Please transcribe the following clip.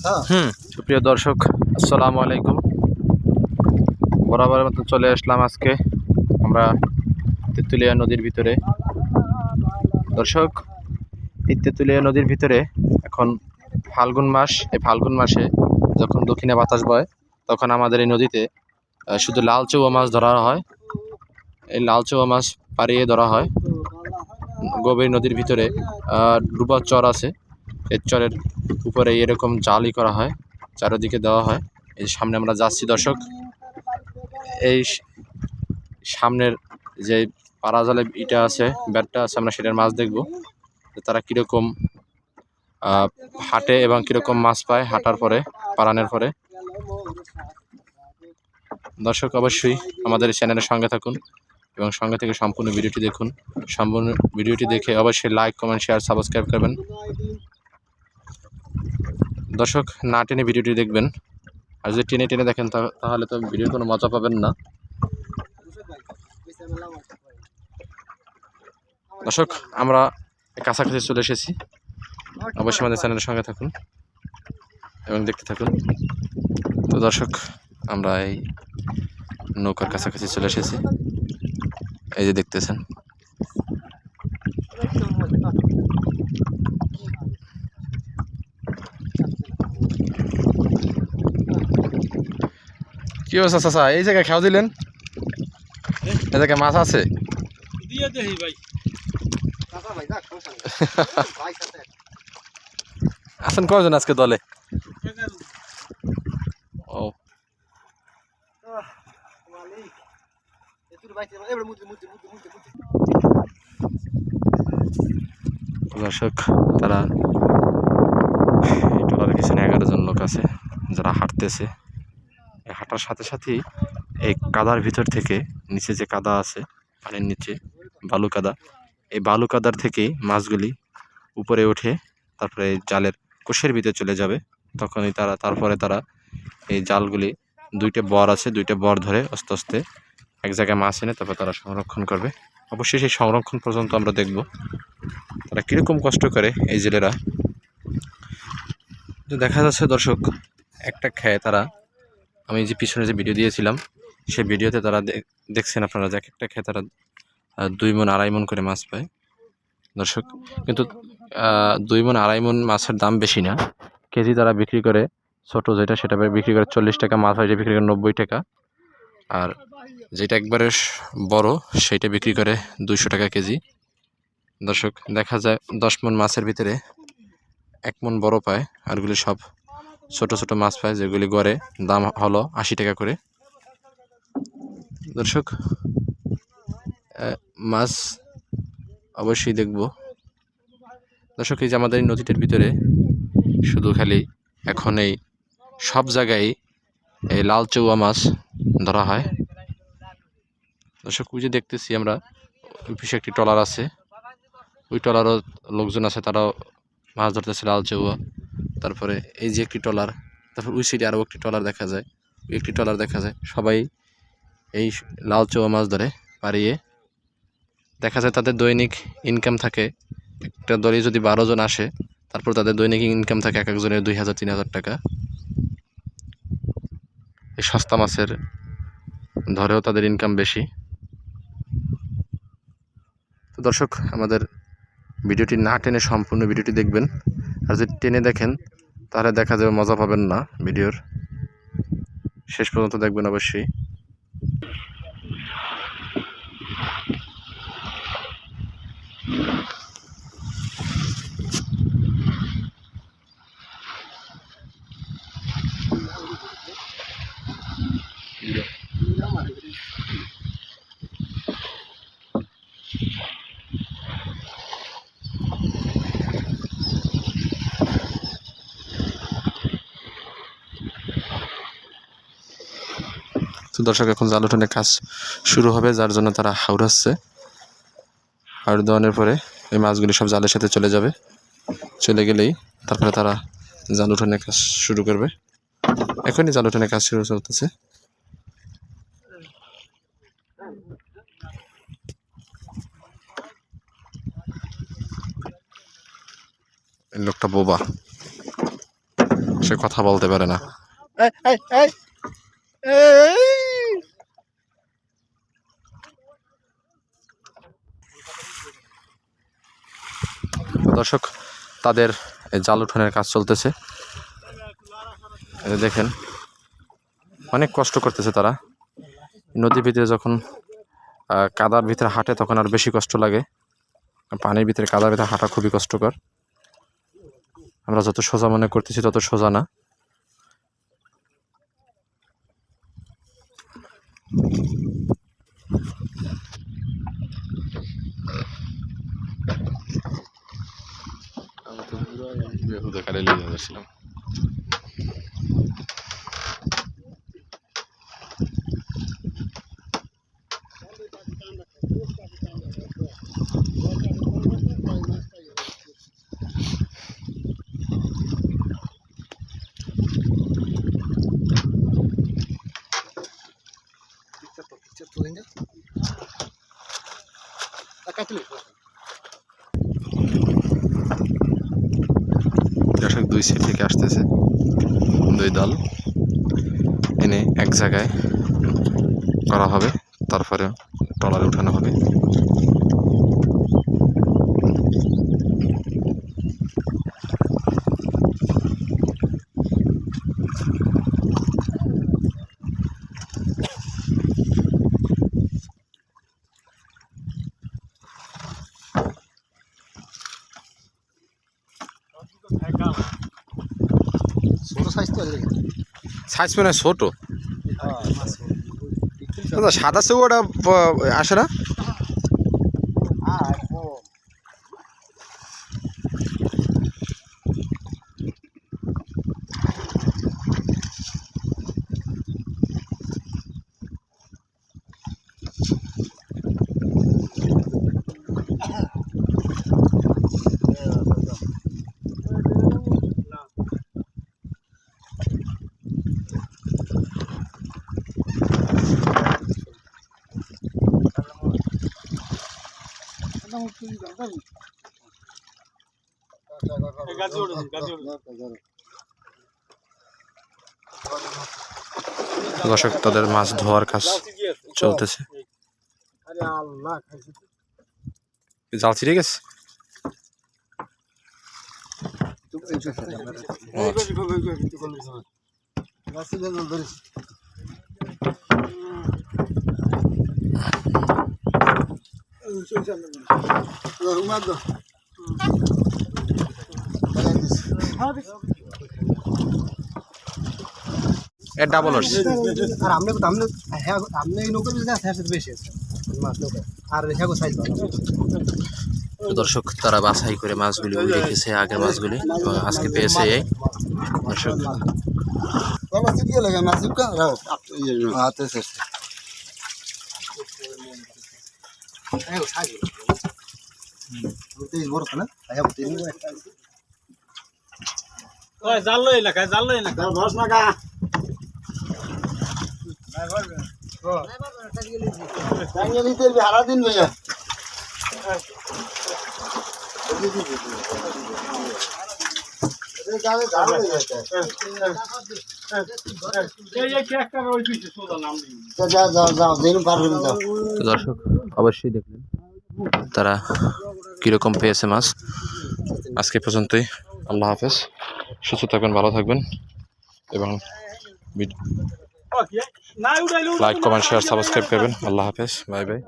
সুপ্রিয় দর্শক, আসসালামু আলাইকুম। বরাবরের মতো চলে আসলাম আজকে আমরা তেঁতুলিয়া নদীর ভিতরে। দর্শক, এই তেঁতুলিয়া নদীর ভিতরে এখন ফাল্গুন মাস। এই ফাল্গুন মাসে যখন দক্ষিণে বাতাস বয় তখন আমাদের এই নদীতে শুধু লাল চৌয়া মাছ ধরা হয়। এই লাল চৌয়া মাছ পাড়িয়ে ধরা হয়। গভীর নদীর ভিতরে ডুবা চর আছে, এই চরের উপরে এরকম জালই করা হয়, চারিদিকে দেওয়া হয়। এই সামনে আমরা যাচ্ছি দর্শক, এই সামনের যে পাড়া জালে ইটা আছে, ব্যাটটা আছে, আমরা সেটার মাছ দেখব তারা কীরকম হাঁটে এবং কীরকম মাছ পায় হাঁটার পরে, পাড়ানোর পরে। দর্শক, অবশ্যই আমাদের চ্যানেলের সঙ্গে থাকুন এবং সঙ্গে থেকে সম্পূর্ণ ভিডিওটি দেখুন। সম্পূর্ণ ভিডিওটি দেখে অবশ্যই লাইক, কমেন্ট, শেয়ার, সাবস্ক্রাইব করবেন। দর্শক, না টেনে ভিডিওটি দেখবেন, আর যদি টেনে টেনে দেখেন তাহলে তো ভিডিওর কোনো মজা পাবেন না। দর্শক, আমরা কাছাকাছি চলে এসেছি, অবশ্যই আমাদের চ্যানেলের সঙ্গে থাকুন এবং দেখতে থাকুন। তো দর্শক, আমরা এই নৌকার কাছাকাছি চলে এসেছি, এই যে দেখতেছেন। কি অবস্থা চাচা, এই জায়গায় খাওয়া দিলেন? এই জায়গায় মাছ আছে? আছেন কয়জন আজকে দলে? ও, দর্শক, তারা এই ট্রলারের পিছনে 11 জন লোক আছে যারা হাঁটতেছে। হাঁটার সাথে সাথেই এই কাদার ভিতর থেকে নিচে যে কাদা আছে, পানির নিচে বালু কাদা, এই বালু কাদার থেকেই মাছগুলি উপরে উঠে তারপরে এই জালের কোষের ভিতরে চলে যাবে। তখনই তারপরে তারা এই জালগুলি, দুইটা বর আছে, দুইটা বর ধরে আস্তে আস্তে এক জায়গায় মাছ এনে তারপর তারা সংরক্ষণ করবে। অবশ্যই সেই সংরক্ষণ পর্যন্ত আমরা দেখব তারা কীরকম কষ্ট করে এই জেলেরা। দেখা যাচ্ছে দর্শক, একটা খেয়ে তারা, আমি যে পিছনে যে ভিডিও দিয়েছিলাম সেই ভিডিওতে তারা দেখছেন আপনারা যে একটা খেয়ে তারা 2 মণ 2.5 মণ করে মাছ পায় দর্শক। কিন্তু 2 মণ 2.5 মণ মাছের দাম বেশি না, কেজি তারা বিক্রি করে। ছোটো যেটা সেটা বিক্রি করে 40 টাকা, মাছ হয় বিক্রি করে 90 টাকা, আর যেটা একবারে বড় সেইটা বিক্রি করে 200 টাকা কেজি। দর্শক, দেখা যায় 10 মণ মাছের ভিতরে 1 মণ বড় পায়, আরগুলি সব ছোট ছোট মাছ পায়, যেগুলি গড়ে দাম হলো 80 টাকা করে। দর্শক, মাছ অবশ্যই দেখব। দর্শক, এই যে আমাদের এই নদীটার ভিতরে শুধু খালি এখন এই সব জায়গায় এই লাল চৌয়া মাছ ধরা হয়। দর্শক, ওই যে দেখতেছি আমরা পিছনে একটি ট্রলার আছে, ওই ট্রলারও লোকজন আছে, তারাও মাছ ধরতেছে লাল চৌয়া। তারপরে এই যে একটি ট্রলার, তারপর ওই সাইডে আরও একটি ট্রলার দেখা যায়, ওই একটি ট্রলার দেখা যায়। সবাই এই লাল চৌয়া মাছ ধরে পাড়িয়ে। দেখা যায় তাদের দৈনিক ইনকাম থাকে, একটা দলে যদি 12 জন আসে তারপর তাদের দৈনিক ইনকাম থাকে এক একজনের 2000-3000 টাকা। এই সস্তা মাছের ধরেও তাদের ইনকাম বেশি। তো দর্শক, আমাদের ভিডিওটি না টেনে সম্পূর্ণ ভিডিওটি দেখবেন, আর যদি টেনে দেখেন তাহলে দেখা যাবে মজা পাবেন না। ভিডিওর শেষ পর্যন্ত দেখবেন অবশ্যই। তো দর্শক, এখন জাল উঠানোর কাজ শুরু হবে, যার জন্য তারা হাওড়াচ্ছে। হাওড় দেওয়ানোর পরে এই মাছগুলি সব জালের সাথে চলে যাবে, চলে গেলেই তারপরে তারা জাল উঠানোর কাজ শুরু করবে। এখনই জাল উঠানোর কাজ শুরু চলতেছে। লোকটা বোবা। সে কথা বলতে পারে না। দর্শক, তাদের জাল উঠানের কাজ চলতেছে। দেখেন অনেক কষ্ট করতেছে তারা। নদীর ভিতরে যখন কাদার ভিতরে হাঁটে তখন আর বেশি কষ্ট লাগে। পানির ভিতরে কাদার ভিতরে হাঁটা খুবই কষ্টকর। আমরা যত সোজা মনে করতেছি তত সোজা না। দর্শক, দুই সাইড থেকে আসতেছে দুই দল, এনে এক জায়গায় করা হবে, তারপরে ট্রলারে উঠানো হবে। সাইজ মানে ছোট, সাদা চৌড়া আসে না। দর্শক, তাদের মাছ ধোয়ার কাজ চলতেছে। জাল ছিঁড়ে গেছে। ডাবল আসছে। দর্শক, তারা বাছাই করে মাছগুলি রেখেছে, আগের মাছগুলি, এবং আজকে পেয়েছে এই দর্শক। দর্শক, অবশ্যই দেখলেন তারা কিরকম পেয়েছে মাছ। আজকে পর্যন্তই। আল্লাহ হাফেজ। সুস্থ থাকবেন, ভালো থাকবেন, এবং লাইক, কমেন্ট, শেয়ার, সাবস্ক্রাইব করবেন। আল্লাহ হাফেজ, বাই বাই।